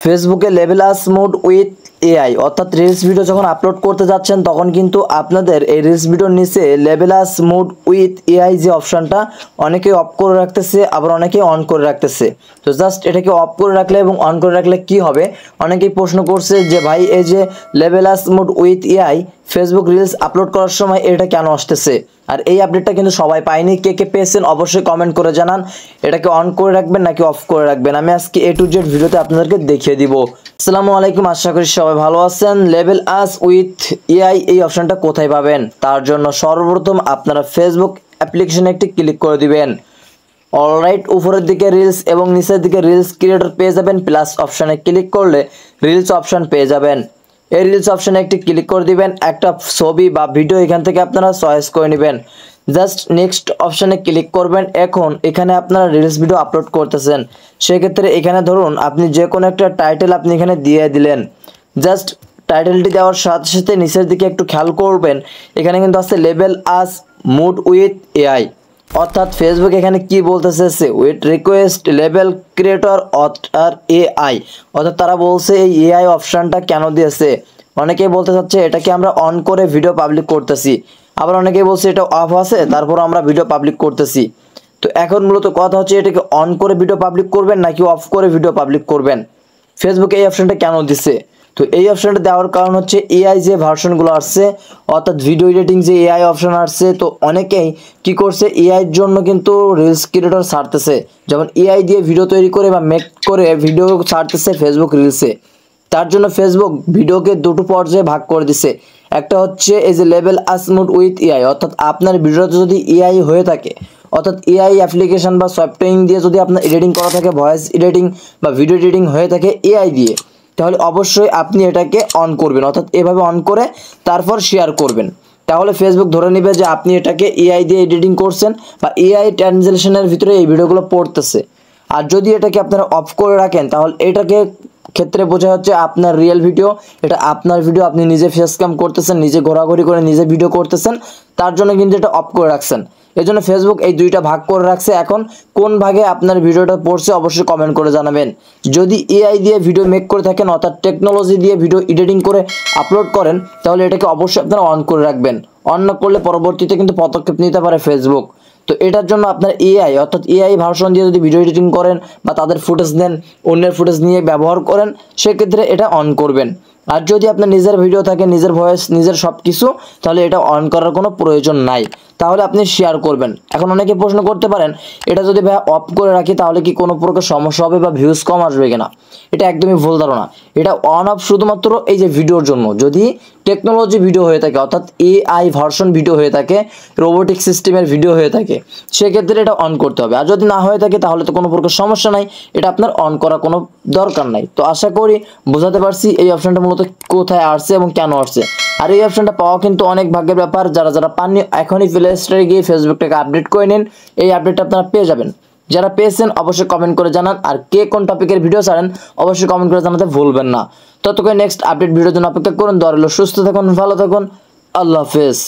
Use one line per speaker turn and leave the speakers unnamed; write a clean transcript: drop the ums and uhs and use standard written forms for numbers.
ফেসবুকে লেভেলাস mode with AI অর্থাৎ reels video যখন আপলোড করতে যাচ্ছেন তখন কিন্তু আপনাদের এই রিলস ভিডিওর নিচে লেভেলাস মোড উইথ এআই যে অপশনটা অনেকেই অফ করে রাখতেছে, আবার অনেকেই অন করে রাখতেছে। তো জাস্ট এটাকে অফ করে রাখলে এবং অন করে রাখলে কি হবে, অনেকেই প্রশ্ন করছে যে ভাই এই যে লেভেলাস mode with AI Facebook reels upload করার সময় এটা কেন আসতেছে। আর এই আপডেটটা কিন্তু সবাই পায়নি, কে কে পেয়েছেন অবশ্যই কমেন্ট করে জানান। এটাকে অন করে রাখবেন নাকি অফ করে রাখবেন, আমি আজকে A to Z ভিডিওতে আপনাদেরকে দেখিয়ে দিব। আসসালামু আলাইকুম, আশা করি সবাই ভালো আছেন। লেভেলাস উইথ এআই এই অপশনটা কোথায় পাবেন, তার জন্য সর্বপ্রথম আপনারা ফেসবুক অ্যাপ্লিকেশনে একটি ক্লিক করে দিবেন। অলরাইট, উপরের দিকে রিলস এবং নিচের দিকে রিলস ক্রিয়েটর পেয়ে যাবেন। প্লাস অপশানে ক্লিক করলে রিলস অপশন পেয়ে যাবেন। এই রিলস অপশানে একটি ক্লিক করে দিবেন, একটা ছবি বা ভিডিও এখান থেকে আপনারা চয়েস করে নেবেন। জাস্ট নেক্সট অপশানে ক্লিক করবেন। এখন এখানে আপনারা রিলস ভিডিও আপলোড করতেছেন, সেক্ষেত্রে এখানে ধরুন আপনি যে কোনো একটা টাইটেল আপনি এখানে দিয়ে দিলেন। জাস্ট টাইটেলটি দেওয়ার সাথে সাথে নিচের দিকে একটু খেয়াল করবেন, এখানে কিন্তু আছে লেভেলাস মোড উইথ এআই। অর্থাৎ ফেসবুক এখানে কি বলতেছে, with request level creator or AI, অর্থাৎ তারা বলছে এই এআই অপশানটা কেন দিয়েছে। অনেকেই বলতে চাচ্ছে এটাকে আমরা অন করে ভিডিও পাবলিক করতেছি, আবার অনেকেই বলছে এটা অফ আছে তারপর আমরা ভিডিও পাবলিক করতেছি। তো এখন মূলত কথা হচ্ছে এটাকে অন করে ভিডিও পাবলিক করবেন নাকি অফ করে ভিডিও পাবলিক করবেন। ফেসবুক এই অপশানটা কেন দিছে, তো এই অপশানটা দেওয়ার কারণ হচ্ছে এআই যে ভার্সনগুলো আসছে, অর্থাৎ ভিডিও এডিটিং যে এআই অপশান আসছে, তো অনেকেই কি করছে এআইয়ের জন্য কিন্তু রিলস ক্রিয়েটর ছাড়তেছে, যেমন এআই দিয়ে ভিডিও তৈরি করে বা মেক করে ভিডিও ছাড়তেছে ফেসবুক রিলসে। তার জন্য ফেসবুক ভিডিওকে দুটো পর্যায়ে ভাগ করে দিছে। একটা হচ্ছে এই যে লেভেলাস মোড উইথ এআই, অর্থাৎ আপনার ভিডিওতে যদি এআই হয়ে থাকে, অর্থাৎ এআই অ্যাপ্লিকেশন বা সফটওয়্যার দিয়ে যদি আপনার এডিটিং করা থাকে, ভয়েস এডিটিং বা ভিডিও এডিটিং হয়ে থাকে এআই দিয়ে, তাহলে অবশ্যই আপনি এটাকে অন করবেন, অর্থাৎ এভাবে অন করে তারপর শেয়ার করবেন। তাহলে ফেসবুক ধরে নেবে যে আপনি এটাকে এআই দিয়ে এডিটিং করছেন বা এআই ট্রানজেকশনের ভিতরে এই ভিডিওগুলো পড়তেছে। আর যদি এটাকে আপনারা অফ করে রাখেন তাহলে এটাকে ক্ষেত্রে বোঝা হচ্ছে আপনার রিয়েল ভিডিও, এটা আপনার ভিডিও, আপনি নিজে ফেস ক্যাম করতেছেন, নিজে ঘোরাঘুরি করে নিজে ভিডিও করতেছেন, তার জন্য কিন্তু এটা অফ করে রাখছেন। এজন্য ফেসবুক এই দুইটা ভাগ করে রাখছে। এখন কোন ভাগে আপনার ভিডিওটা পড়ছে অবশ্যই কমেন্ট করে জানাবেন। যদি এআই দিয়ে ভিডিও মেক করে থাকেন, অর্থাৎ টেকনোলজি দিয়ে ভিডিও এডিটিং করে আপলোড করেন, তাহলে এটাকে অবশ্যই আপনারা অন করে রাখবেন। অন না করলে পরবর্তীতে কিন্তু পদক্ষেপ নিতে পারে ফেসবুক। তো এটার জন্য আপনার এআই অর্থাৎ এআই ভার্সন দিয়ে যদি ভিডিও এডিটিং করেন বা তাদের ফুটেজ নেন, অন্যের ফুটেজ নিয়ে ব্যবহার করেন, সেক্ষেত্রে এটা অন করবেন। আর যদি আপনার নিজের ভিডিও থাকে, নিজের ভয়েস, নিজের সব কিছু, তাহলে এটা অন করার কোনো প্রয়োজন নাই, তাহলে আপনি শেয়ার করবেন। এখন অনেকে প্রশ্ন করতে পারেন এটা যদি ভাই অফ করে রাখি তাহলে কি কোনো প্রকার সমস্যা হবে বা ভিউজ কম আসবে কিনা। এটা একদমই ভুল ধারণা। এটা অন অফ শুধুমাত্র এই যে ভিডিওর জন্য। যদি টেকনোলজি ভিডিও হয়ে থাকে, অর্থাৎ এআই ভার্সন ভিডিও হয়ে থাকে, রোবোটিক সিস্টেমের ভিডিও হয়ে থাকে, সেক্ষেত্রে এটা অন করতে হবে। আর যদি না হয়ে থাকে তাহলে তো কোনো প্রকার সমস্যা নাই, এটা আপনার অন করা কোনো দরকার নাই। তো আশা করি বোঝাতে পারছি এই অপশানটা মূলত কোথায় আসছে এবং কেন আসছে। আর এই অপশানটা পাওয়া কিন্তু অনেক ভাগ্যের ব্যাপার। যারা যারা পাননি এখনই প্লে স্টোরে গিয়ে ফেসবুকটাকে আপডেট করে নিন, এই আপডেটটা আপনারা পেয়ে যাবেন। যারা পেয়েছেন অবশ্যই কমেন্ট করে জানান, আর কে কোন টপিকের ভিডিও ছাড়েন অবশ্যই কমেন্ট করে জানাতে ভুলবেন না। ততক্ষণ নেক্সট আপডেট ভিডিওর জন্য অপেক্ষা করুন। দরকার হলে সুস্থ থাকুন, ভালো থাকুন, আল্লাহ হাফেজ।